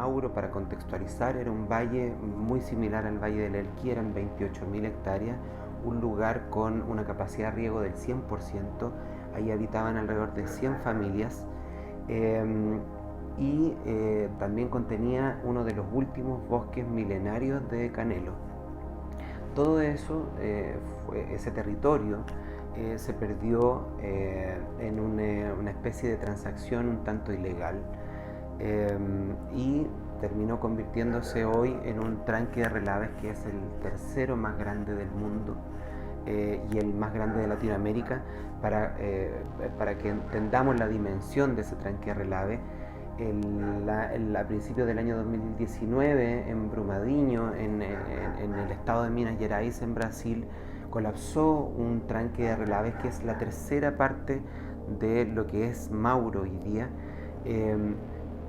Mauro, para contextualizar, era un valle muy similar al Valle del Elqui, eran 28.000 hectáreas, un lugar con una capacidad de riego del 100%, ahí habitaban alrededor de 100 familias, y también contenía uno de los últimos bosques milenarios de Canelo. Todo eso, ese territorio, se perdió en una especie de transacción un tanto ilegal, y terminó convirtiéndose hoy en un tranque de relaves que es el tercero más grande del mundo, y el más grande de Latinoamérica. Para que entendamos la dimensión de ese tranque de relave, a principios del año 2019 en Brumadinho, en el estado de Minas Gerais, en Brasil, colapsó un tranque de relaves que es la tercera parte de lo que es Mauro hoy día,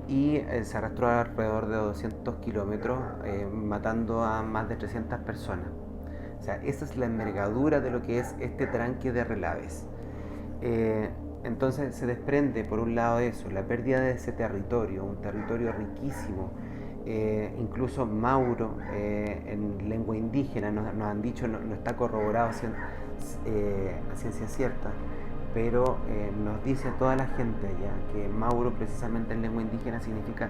y se arrastró alrededor de 200 kilómetros, matando a más de 300 personas. O sea, esa es la envergadura de lo que es este tranque de relaves. Entonces se desprende por un lado eso, la pérdida de ese territorio, un territorio riquísimo. Incluso Mauro, en lengua indígena, nos han dicho, no está corroborado a ciencia cierta, pero nos dice toda la gente allá que Mauro, precisamente en lengua indígena, significa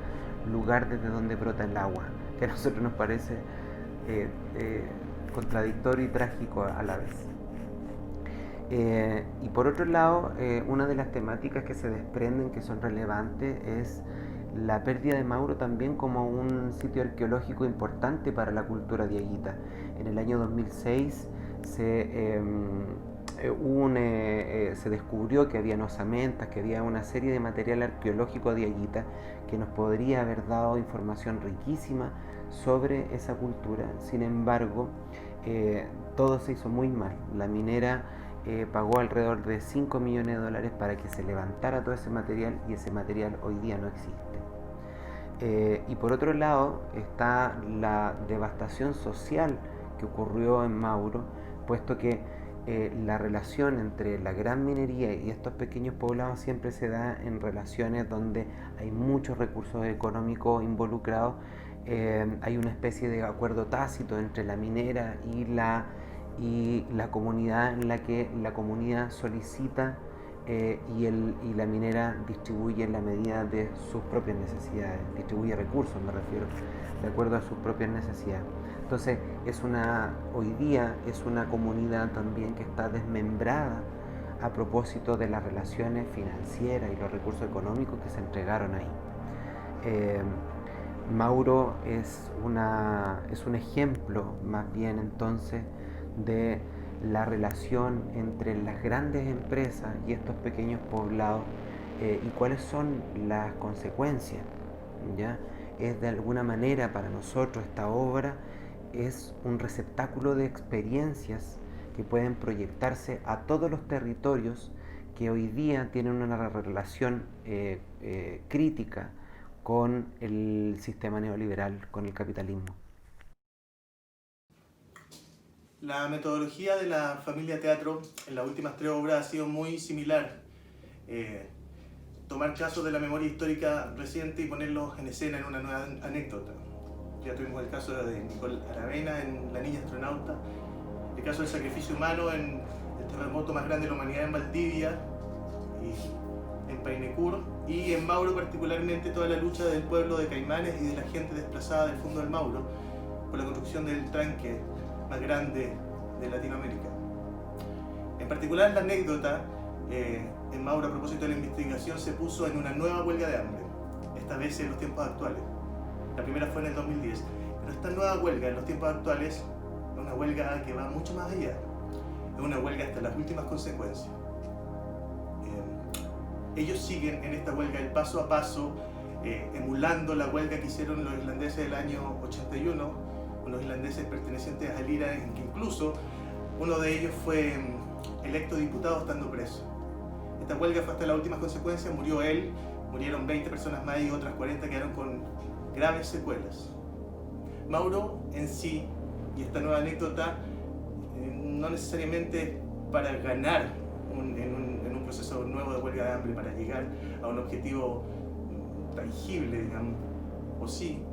lugar desde donde brota el agua, que a nosotros nos parece contradictorio y trágico a la vez. Y por otro lado, una de las temáticas que se desprenden, que son relevantes, es la pérdida de Mauro también como un sitio arqueológico importante para la cultura dieguita. En el año 2006 se descubrió que había osamentas, que había una serie de material arqueológico dieguita que nos podría haber dado información riquísima sobre esa cultura. Sin embargo, todo se hizo muy mal. La minera pagó alrededor de 5 millones de dólares para que se levantara todo ese material, y ese material hoy día no existe. Y por otro lado está la devastación social que ocurrió en Mauro, puesto que la relación entre la gran minería y estos pequeños poblados siempre se da en relaciones donde hay muchos recursos económicos involucrados. Hay una especie de acuerdo tácito entre la minera y la comunidad, en la que la comunidad solicita y la minera distribuye en la medida de sus propias necesidades, distribuye recursos, me refiero, de acuerdo a sus propias necesidades. Entonces hoy día es una comunidad también que está desmembrada a propósito de las relaciones financieras y los recursos económicos que se entregaron ahí. Mauro es un ejemplo más bien entonces de la relación entre las grandes empresas y estos pequeños poblados, y cuáles son las consecuencias, ¿ya? Es de alguna manera para nosotros esta obra es un receptáculo de experiencias que pueden proyectarse a todos los territorios que hoy día tienen una relación crítica con el sistema neoliberal, con el capitalismo. La metodología de la familia Teatro en las últimas 3 obras ha sido muy similar. Tomar casos de la memoria histórica reciente y ponerlos en escena en una nueva anécdota. Ya tuvimos el caso de Nicole Aravena en La niña astronauta, el caso del sacrificio humano en el terremoto más grande de la humanidad en Valdivia, y en Painecur, y en Mauro particularmente toda la lucha del pueblo de Caimanes y de la gente desplazada del fondo del Mauro por la construcción del tranque más grande de Latinoamérica. En particular, la anécdota en Mauro, a propósito de la investigación, se puso en una nueva huelga de hambre, esta vez en los tiempos actuales. La primera fue en el 2010, pero esta nueva huelga en los tiempos actuales es una huelga que va mucho más allá, es una huelga hasta las últimas consecuencias. Ellos siguen en esta huelga el paso a paso, emulando la huelga que hicieron los irlandeses del año 81, unos irlandeses pertenecientes a Lira, en que incluso uno de ellos fue electo diputado estando preso. Esta huelga fue hasta las últimas consecuencias, murió él, murieron 20 personas más y otras 40 quedaron con graves secuelas. Mauro en sí, y esta nueva anécdota, no necesariamente para ganar en un proceso nuevo de huelga de hambre, para llegar a un objetivo tangible, digamos, o sí,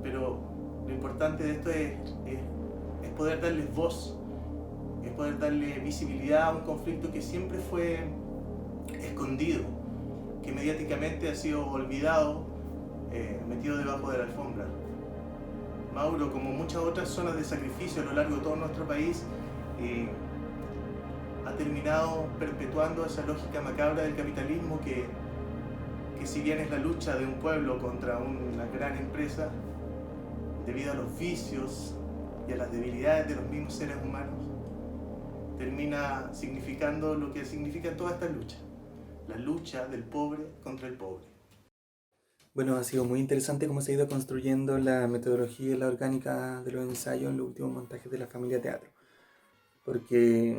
pero lo importante de esto es poder darles voz, es poder darle visibilidad a un conflicto que siempre fue escondido, que mediáticamente ha sido olvidado, metido debajo de la alfombra. Mauro, como muchas otras zonas de sacrificio a lo largo de todo nuestro país, ha terminado perpetuando esa lógica macabra del capitalismo que si bien es la lucha de un pueblo contra una gran empresa, debido a los vicios y a las debilidades de los mismos seres humanos, termina significando lo que significa toda esta lucha, la lucha del pobre contra el pobre. Bueno, ha sido muy interesante cómo se ha ido construyendo la metodología y la orgánica de los ensayos en los últimos montajes de la familia teatro. Porque,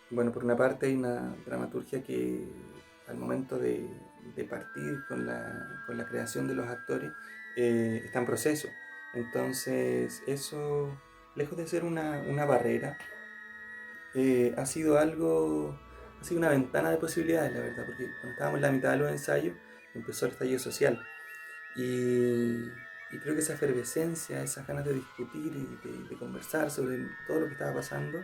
bueno, por una parte hay una dramaturgia que al momento de partir con la creación de los actores está en proceso. Entonces eso, lejos de ser una barrera, ha sido una ventana de posibilidades, la verdad, porque cuando estábamos en la mitad de los ensayos empezó el estallido social y creo que esa efervescencia, esas ganas de discutir y de conversar sobre todo lo que estaba pasando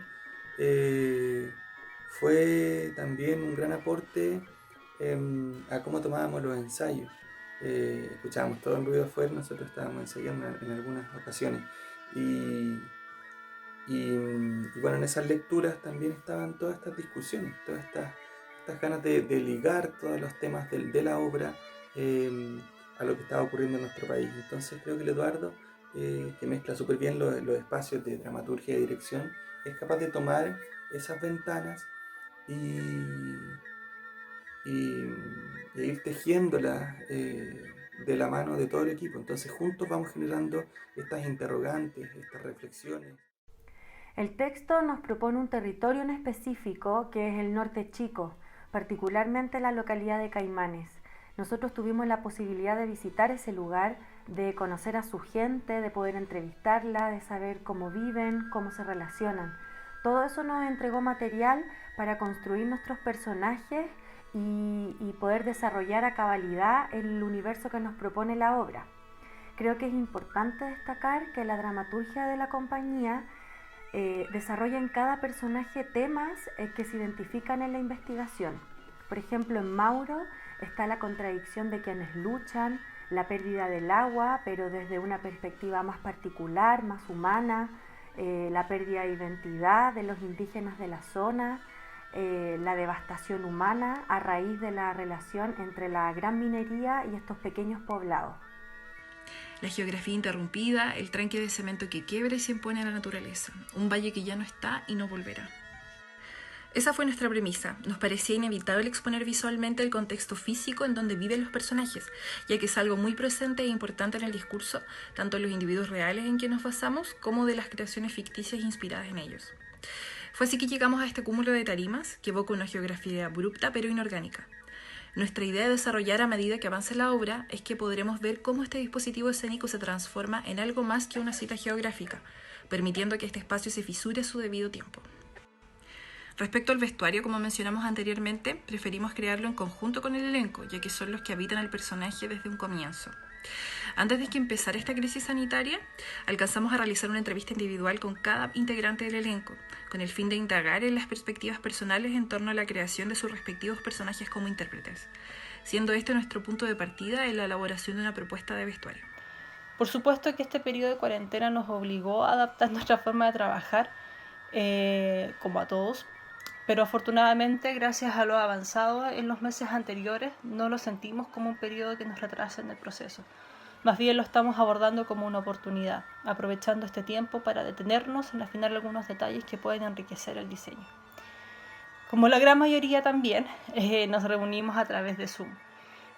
fue también un gran aporte a cómo tomábamos los ensayos. Escuchábamos todo el ruido afuera, nosotros estábamos ensayando en algunas ocasiones y bueno, en esas lecturas también estaban todas estas discusiones, todas estas ganas de ligar todos los temas de la obra a lo que estaba ocurriendo en nuestro país. Entonces creo que el Eduardo, que mezcla súper bien los espacios de dramaturgia y dirección, es capaz de tomar esas ventanas y ir tejiéndolas de la mano de todo el equipo. Entonces juntos vamos generando estas interrogantes, estas reflexiones. El texto nos propone un territorio en específico que es el Norte Chico, particularmente la localidad de Caimanes. Nosotros tuvimos la posibilidad de visitar ese lugar, de conocer a su gente, de poder entrevistarla, de saber cómo viven, cómo se relacionan. Todo eso nos entregó material para construir nuestros personajes y poder desarrollar a cabalidad el universo que nos propone la obra. Creo que es importante destacar que la dramaturgia de la compañía desarrolla en cada personaje temas que se identifican en la investigación. Por ejemplo, en Mauro está la contradicción de quienes luchan, la pérdida del agua, pero desde una perspectiva más particular, más humana, la pérdida de identidad de los indígenas de la zona, la devastación humana a raíz de la relación entre la gran minería y estos pequeños poblados. La geografía interrumpida, el tranque de cemento que quiebra y se impone a la naturaleza, un valle que ya no está y no volverá. Esa fue nuestra premisa. Nos parecía inevitable exponer visualmente el contexto físico en donde viven los personajes, ya que es algo muy presente e importante en el discurso, tanto en los individuos reales en que nos basamos, como de las creaciones ficticias inspiradas en ellos. Fue así que llegamos a este cúmulo de tarimas, que evoca una geografía abrupta pero inorgánica. Nuestra idea de desarrollar a medida que avance la obra es que podremos ver cómo este dispositivo escénico se transforma en algo más que una cita geográfica, permitiendo que este espacio se fisure a su debido tiempo. Respecto al vestuario, como mencionamos anteriormente, preferimos crearlo en conjunto con el elenco, ya que son los que habitan al personaje desde un comienzo. Antes de que empezara esta crisis sanitaria, alcanzamos a realizar una entrevista individual con cada integrante del elenco, con el fin de indagar en las perspectivas personales en torno a la creación de sus respectivos personajes como intérpretes, siendo este nuestro punto de partida en la elaboración de una propuesta de vestuario. Por supuesto que este periodo de cuarentena nos obligó a adaptar nuestra forma de trabajar, como a todos, pero afortunadamente, gracias a lo avanzado en los meses anteriores, no lo sentimos como un periodo que nos retrase en el proceso. Más bien lo estamos abordando como una oportunidad, aprovechando este tiempo para detenernos en afinar algunos detalles que pueden enriquecer el diseño. Como la gran mayoría también, nos reunimos a través de Zoom.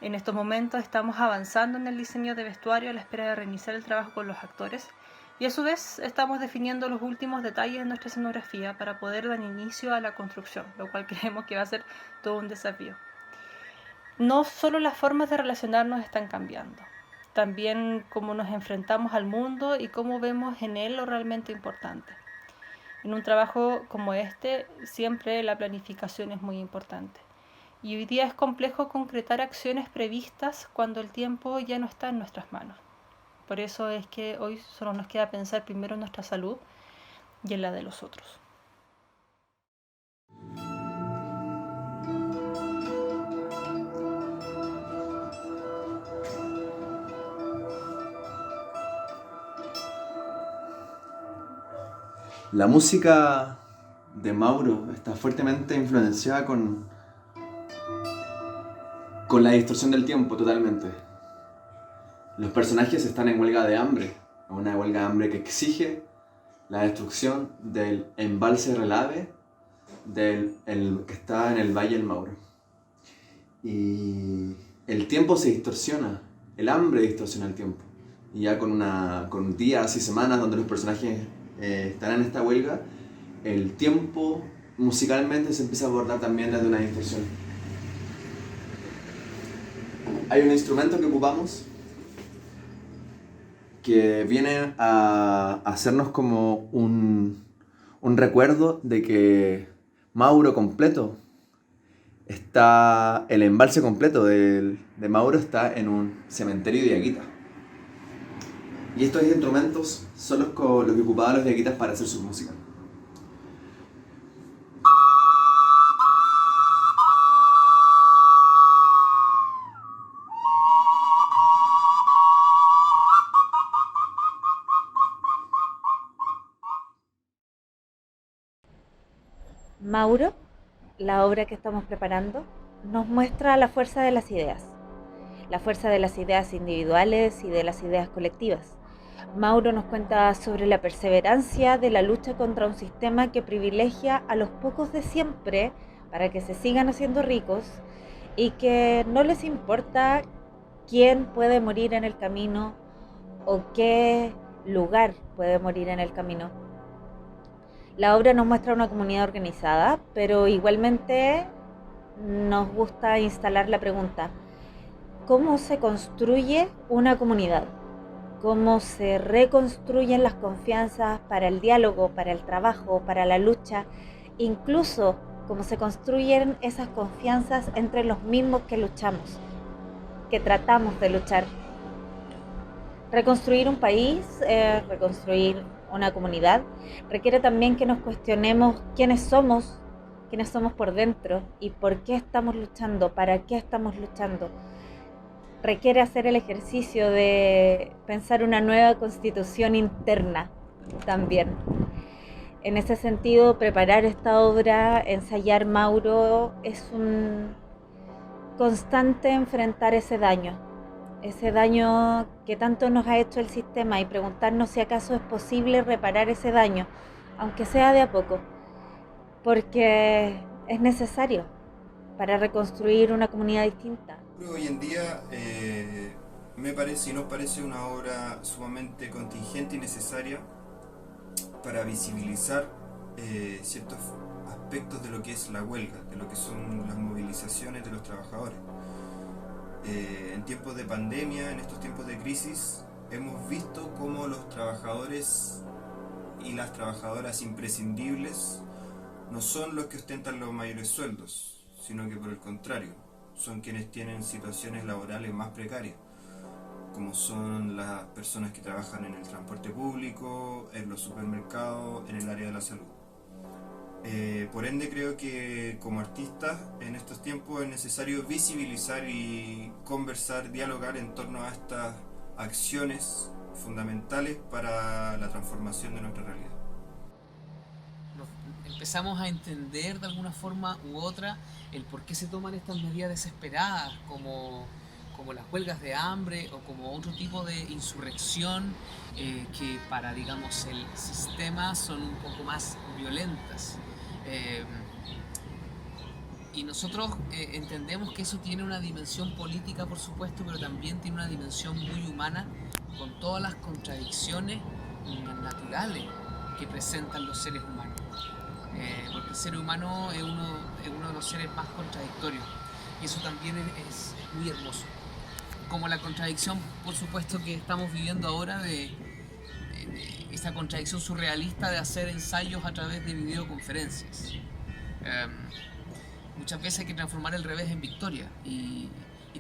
En estos momentos estamos avanzando en el diseño de vestuario a la espera de reiniciar el trabajo con los actores y a su vez estamos definiendo los últimos detalles de nuestra escenografía para poder dar inicio a la construcción, lo cual creemos que va a ser todo un desafío. No solo las formas de relacionarnos están cambiando, también cómo nos enfrentamos al mundo y cómo vemos en él lo realmente importante. En un trabajo como este, siempre la planificación es muy importante. y hoy día es complejo concretar acciones previstas cuando el tiempo ya no está en nuestras manos. Por eso es que hoy solo nos queda pensar primero en nuestra salud y en la de los otros. La música de Mauro está fuertemente influenciada con la distorsión del tiempo totalmente. Los personajes están en huelga de hambre, una huelga de hambre que exige la destrucción del embalse Relave que está en el Valle del Mauro. Y el tiempo se distorsiona, el hambre distorsiona el tiempo. Y ya con días y semanas donde los personajes están en esta huelga, el tiempo musicalmente se empieza a abordar también desde una distorsión. Hay un instrumento que ocupamos que viene a hacernos como un recuerdo de que Mauro completo el embalse completo de Mauro está en un cementerio de diaguita. Y estos instrumentos son los que ocupaban los diaguitas para hacer su música. Mauro, la obra que estamos preparando, nos muestra la fuerza de las ideas. La fuerza de las ideas individuales y de las ideas colectivas. Mauro nos cuenta sobre la perseverancia de la lucha contra un sistema que privilegia a los pocos de siempre para que se sigan haciendo ricos y que no les importa quién puede morir en el camino o qué lugar puede morir en el camino. La obra nos muestra una comunidad organizada, pero igualmente nos gusta instalar la pregunta: ¿cómo se construye una comunidad? ¿Cómo se reconstruyen las confianzas para el diálogo, para el trabajo, para la lucha? Incluso cómo se construyen esas confianzas entre los mismos que luchamos, que tratamos de luchar. Reconstruir un país, reconstruir una comunidad, requiere también que nos cuestionemos quiénes somos por dentro y por qué estamos luchando, para qué estamos luchando. Requiere hacer el ejercicio de pensar una nueva constitución interna también. En ese sentido, preparar esta obra, ensayar Mauro, es un constante enfrentar ese daño que tanto nos ha hecho el sistema y preguntarnos si acaso es posible reparar ese daño, aunque sea de a poco, porque es necesario para reconstruir una comunidad distinta. Hoy en día nos parece una obra sumamente contingente y necesaria para visibilizar ciertos aspectos de lo que es la huelga, de lo que son las movilizaciones de los trabajadores. En tiempos de pandemia, en estos tiempos de crisis, hemos visto cómo los trabajadores y las trabajadoras imprescindibles no son los que ostentan los mayores sueldos, sino que por el contrario, son quienes tienen situaciones laborales más precarias, como son las personas que trabajan en el transporte público, en los supermercados, en el área de la salud. Por ende, creo que como artistas en estos tiempos es necesario visibilizar y conversar, dialogar en torno a estas acciones fundamentales para la transformación de nuestra realidad. Empezamos a entender de alguna forma u otra el por qué se toman estas medidas desesperadas como las huelgas de hambre o como otro tipo de insurrección que para, digamos, el sistema son un poco más violentas. Y nosotros entendemos que eso tiene una dimensión política, por supuesto, pero también tiene una dimensión muy humana, con todas las contradicciones naturales que presentan los seres humanos. Porque el ser humano es uno de los seres más contradictorios, y eso también es muy hermoso. Como la contradicción, por supuesto, que estamos viviendo ahora de esta contradicción surrealista de hacer ensayos a través de videoconferencias. muchas veces hay que transformar el revés en victoria y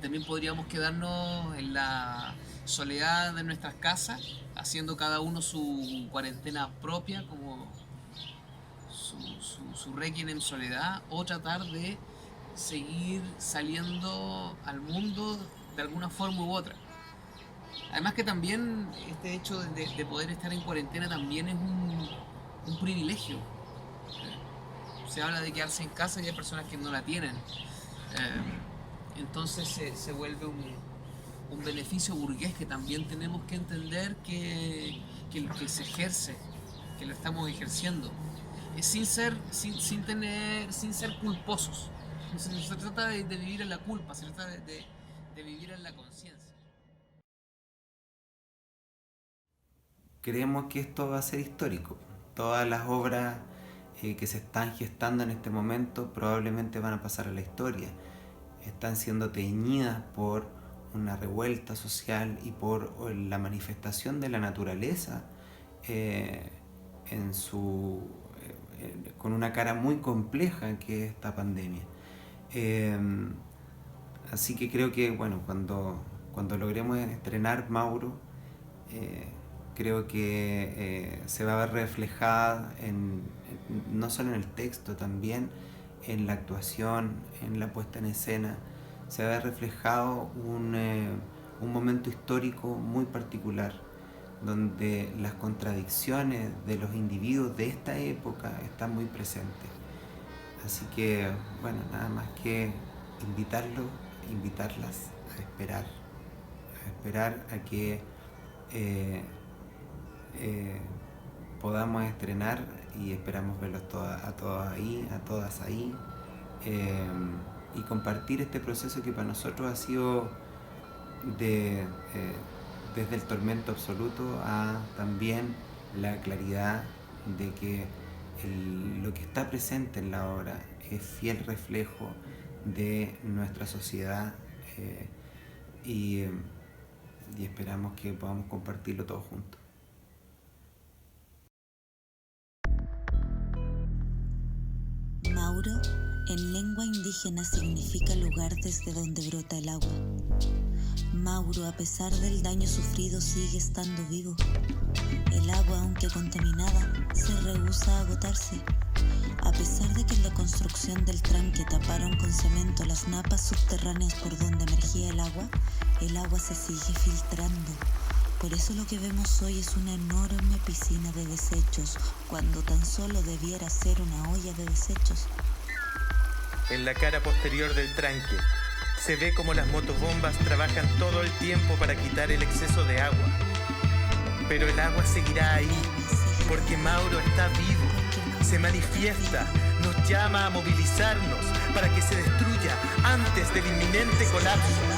también podríamos quedarnos en la soledad de nuestras casas, haciendo cada uno su cuarentena propia, como su requiem en soledad, o tratar de seguir saliendo al mundo de alguna forma u otra. Además que también este hecho de poder estar en cuarentena también es un privilegio. Se habla de quedarse en casa y hay personas que no la tienen. Entonces se vuelve un beneficio burgués que también tenemos que entender que se ejerce, que lo estamos ejerciendo, sin ser culposos. No se trata de vivir en la culpa, se trata de vivir en la conciencia. Creemos que esto va a ser histórico. Todas las obras que se están gestando en este momento probablemente van a pasar a la historia. Están siendo teñidas por una revuelta social y por la manifestación de la naturaleza con una cara muy compleja que es esta pandemia. Así que creo que cuando logremos estrenar Mauro, creo que se va a ver reflejada no solo en el texto, también en la actuación, en la puesta en escena. Se va a ver reflejado un momento histórico muy particular, donde las contradicciones de los individuos de esta época están muy presentes. Así que, nada más que invitarlas a esperar a que podamos estrenar, y esperamos verlos a todas ahí, y compartir este proceso que para nosotros ha sido desde el tormento absoluto a también la claridad de que lo que está presente en la obra es fiel reflejo de nuestra sociedad, y esperamos que podamos compartirlo todos juntos. Mauro, en lengua indígena, significa lugar desde donde brota el agua. Mauro, a pesar del daño sufrido, sigue estando vivo. El agua, aunque contaminada, se rehúsa a agotarse. A pesar de que en la construcción del tranque taparon con cemento las napas subterráneas por donde emergía el agua se sigue filtrando. Por eso lo que vemos hoy es una enorme piscina de desechos, cuando tan solo debiera ser una olla de desechos. En la cara posterior del tranque se ve como las motobombas trabajan todo el tiempo para quitar el exceso de agua. Pero el agua seguirá ahí, porque Mauro está vivo, se manifiesta, nos llama a movilizarnos para que se destruya antes del inminente colapso.